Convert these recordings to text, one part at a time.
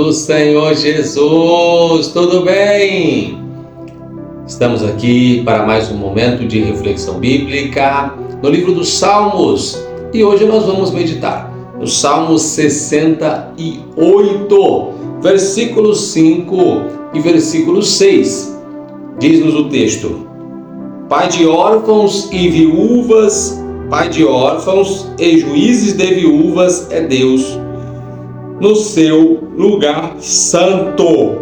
do Senhor Jesus, tudo bem? Estamos aqui para mais um momento de reflexão bíblica no livro dos Salmos e hoje nós vamos meditar no Salmo 68, versículo 5 e versículo 6. Diz-nos o texto: Pai de órfãos e viúvas, Pai de órfãos e juízes de viúvas é Deus no seu lugar santo.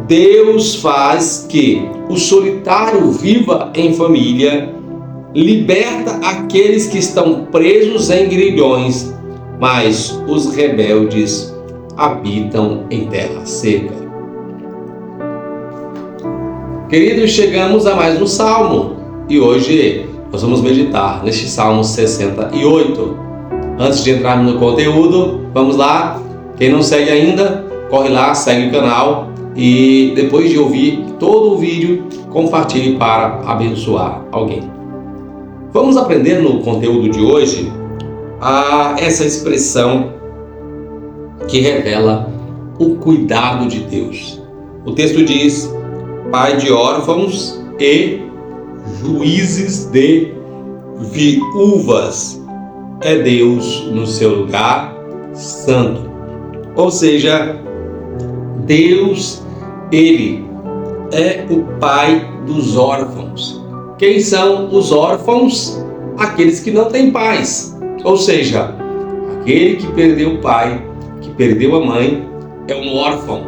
Deus faz que o solitário viva em família, liberta aqueles que estão presos em grilhões, mas os rebeldes habitam em terra seca. Queridos, chegamos a mais um salmo e hoje nós vamos meditar neste Salmo 68. Antes de entrarmos no conteúdo, vamos lá. Quem não segue ainda, corre lá, segue o canal e depois de ouvir todo o vídeo, compartilhe para abençoar alguém. Vamos aprender no conteúdo de hoje essa expressão que revela o cuidado de Deus. O texto diz: Pai de órfãos e juízes de viúvas é Deus no seu lugar santo. Ou seja, Deus, Ele é o Pai dos órfãos. Quem são os órfãos? Aqueles que não têm pais. Ou seja, aquele que perdeu o pai, que perdeu a mãe, é um órfão.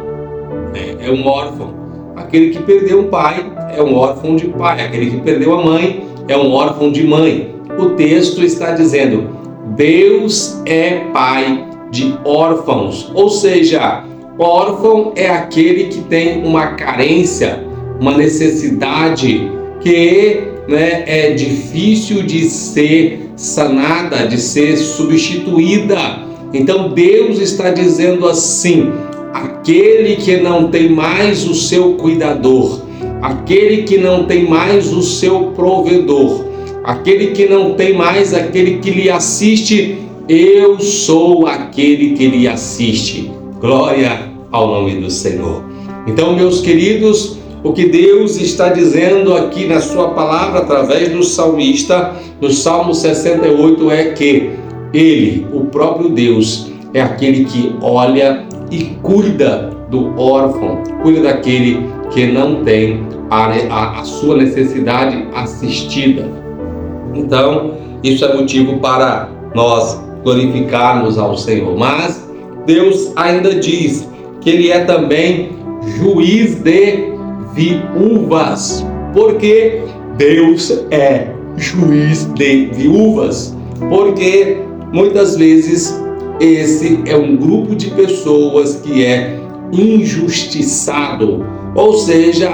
É um órfão. Aquele que perdeu o pai é um órfão de pai. Aquele que perdeu a mãe é um órfão de mãe. O texto está dizendo: Deus é Pai de órfãos. Ou seja, órfão é aquele que tem uma carência, uma necessidade que é difícil de ser sanada, de ser substituída. Então Deus está dizendo assim: aquele que não tem mais o seu cuidador, aquele que não tem mais o seu provedor, aquele que não tem mais aquele que lhe assiste, eu sou aquele que lhe assiste. Glória ao nome do Senhor. Então, meus queridos, o que Deus está dizendo aqui na sua palavra, através do salmista, no Salmo 68, é que Ele, o próprio Deus, é aquele que olha e cuida do órfão, cuida daquele que não tem a sua necessidade assistida. Então, isso é motivo para nós glorificarmos ao Senhor. Mas Deus ainda diz que Ele é também juiz de viúvas. Porque Deus é juiz de viúvas? Porque muitas vezes esse é um grupo de pessoas que é injustiçado. Ou seja,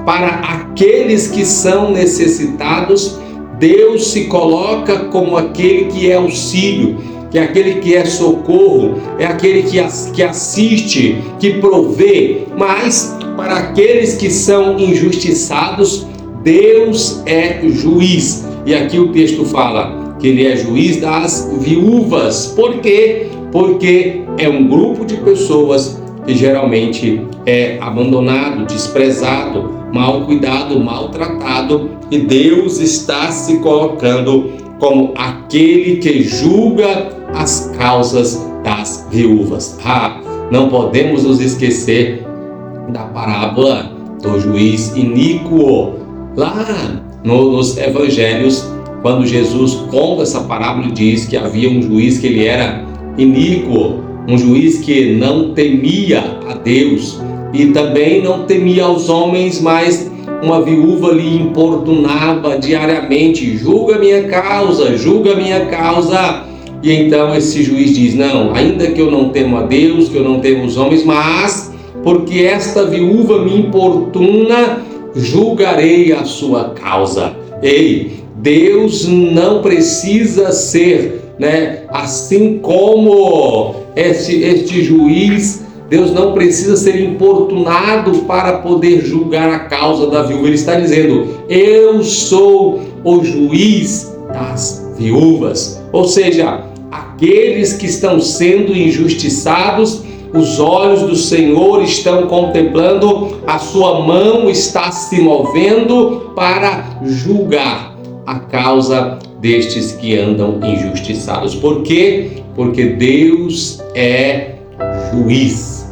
para aqueles que são necessitados, Deus se coloca como aquele que é auxílio, que é aquele que é socorro, é aquele que assiste, que provê. Mas para aqueles que são injustiçados, Deus é juiz. E aqui o texto fala que Ele é juiz das viúvas. Por quê? Porque é um grupo de pessoas que geralmente é abandonado, desprezado, mal cuidado, maltratado, e Deus está se colocando como aquele que julga as causas das viúvas. Não podemos nos esquecer da parábola do juiz iníquo. Lá nos evangelhos, quando Jesus conta essa parábola, diz que havia um juiz que ele era iníquo, um juiz que não temia a Deus e também não temia aos homens, mas uma viúva lhe importunava diariamente: julga minha causa, julga minha causa. E então esse juiz diz: não, ainda que eu não temo a Deus, que eu não temo os homens, mas porque esta viúva me importuna, julgarei a sua causa. Ei, Deus não precisa ser, assim como este juiz. Deus não precisa ser importunado para poder julgar a causa da viúva. Ele está dizendo: eu sou o juiz das viúvas. Ou seja, aqueles que estão sendo injustiçados, os olhos do Senhor estão contemplando, a sua mão está se movendo para julgar a causa destes que andam injustiçados. Por quê? Porque Deus é juiz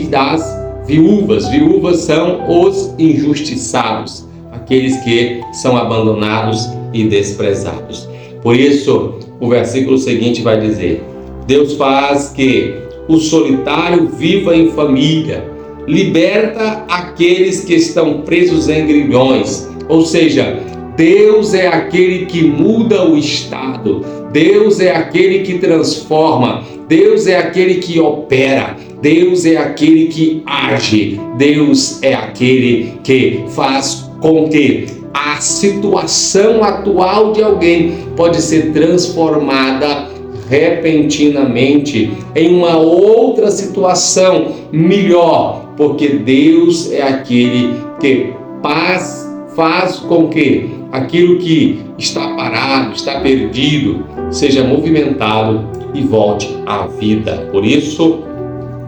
das viúvas. Viúvas são os injustiçados, aqueles que são abandonados e desprezados. Por isso, o versículo seguinte vai dizer: Deus faz que o solitário viva em família, liberta aqueles que estão presos em grilhões. Ou seja, Deus é aquele que muda o estado, Deus é aquele que transforma, Deus é aquele que opera, Deus é aquele que age, Deus é aquele que faz com que a situação atual de alguém pode ser transformada repentinamente em uma outra situação melhor, porque Deus é aquele que faz com que aquilo que está parado, está perdido, seja movimentado e volte à vida. Por isso,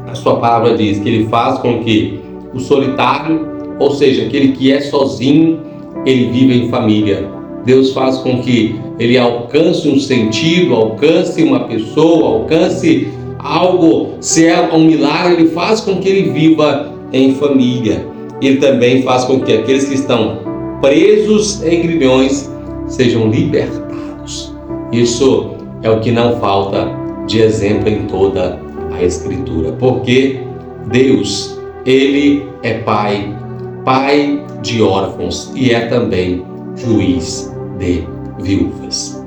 a sua palavra diz que Ele faz com que o solitário, ou seja, aquele que é sozinho, ele vive em família. Deus faz com que ele alcance um sentido, alcance uma pessoa, alcance algo. Se é um milagre, ele faz com que ele viva em família. Ele também faz com que aqueles que estão presos em grilhões sejam libertados. Isso é o que não falta de exemplo em toda a Escritura. Porque Deus, Ele é Pai de órfãos e é também juiz de viúvas.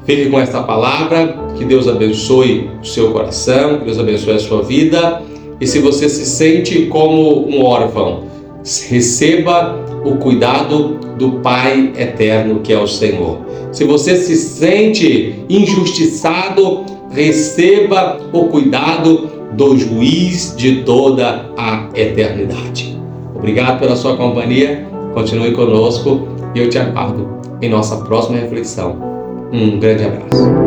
Fique com esta palavra, que Deus abençoe o seu coração, que Deus abençoe a sua vida. E se você se sente como um órfão, receba o cuidado do Pai eterno, que é o Senhor. Se você se sente injustiçado, receba o cuidado do juiz de toda a eternidade. Obrigado pela sua companhia, continue conosco e eu te aguardo em nossa próxima reflexão. Um grande abraço.